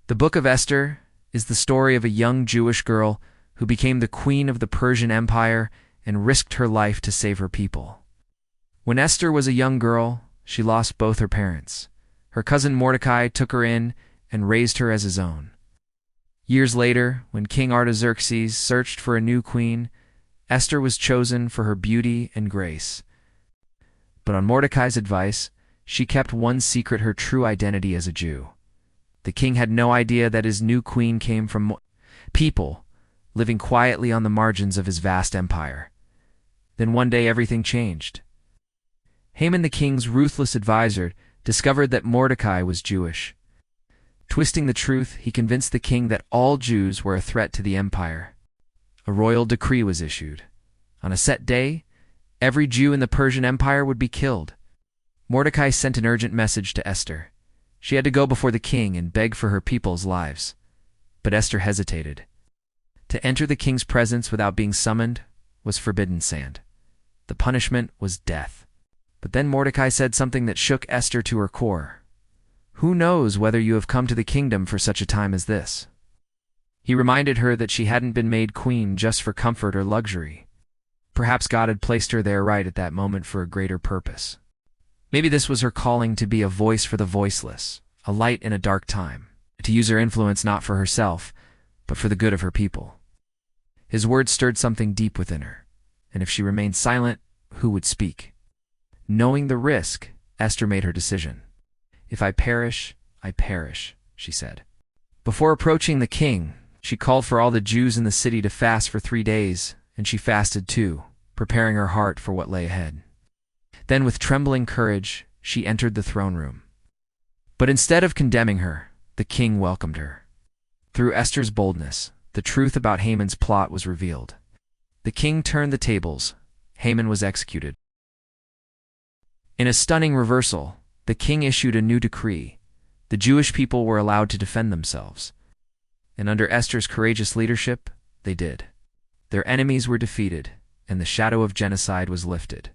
The book of Esther is the story of a young Jewish girl who became the queen of the Persian Empire and risked her life to save her people. When Esther was a young girl, she lost both her parents. Her cousin Mordecai took her in and raised her as his own. Years later, when King Artaxerxes searched for a new queen, Esther was chosen for her beauty and grace. But on Mordecai's advice, she kept one secret: her true identity as a Jew. The king had no idea that his new queen came from people living quietly on the margins of his vast empire. Then one day everything changed. Haman, the king's ruthless advisor, discovered that Mordecai was Jewish. Twisting the truth, he convinced the king that all Jews were a threat to the empire. A royal decree was issued. On a set day, every Jew in the Persian Empire would be killed. Mordecai sent an urgent message to Esther. She had to go before the king and beg for her people's lives. But Esther hesitated. To enter the king's presence without being summoned was forbidden sand. The punishment was death. But then Mordecai said something that shook Esther to her core. "Who knows whether you have come to the kingdom for such a time as this?" He reminded her that she hadn't been made queen just for comfort or luxury. Perhaps God had placed her there right at that moment for a greater purpose. Maybe this was her calling to be a voice for the voiceless, a light in a dark time, to use her influence not for herself, but for the good of her people. His words stirred something deep within her, and if she remained silent, who would speak? Knowing the risk, Esther made her decision. "If I perish, I perish," she said. Before approaching the king, she called for all the Jews in the city to fast for 3 days, and she fasted too, preparing her heart for what lay ahead. Then with trembling courage, she entered the throne room. But instead of condemning her, the king welcomed her. Through Esther's boldness, the truth about Haman's plot was revealed. The king turned the tables. Haman was executed. In a stunning reversal, the king issued a new decree. The Jewish people were allowed to defend themselves. And under Esther's courageous leadership, they did. Their enemies were defeated, and the shadow of genocide was lifted.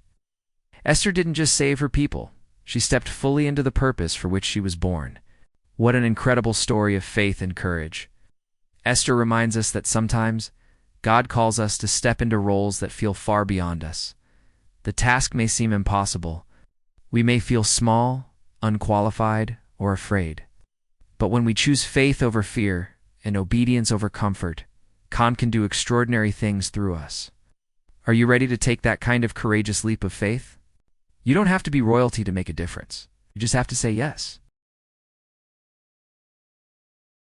Esther didn't just save her people. She stepped fully into the purpose for which she was born. What an incredible story of faith and courage. Esther reminds us that sometimes God calls us to step into roles that feel far beyond us. The task may seem impossible. We may feel small, unqualified, or afraid. But when we choose faith over fear and obedience over comfort, God can do extraordinary things through us. Are you ready to take that kind of courageous leap of faith? You don't have to be royalty to make a difference. You just have to say yes.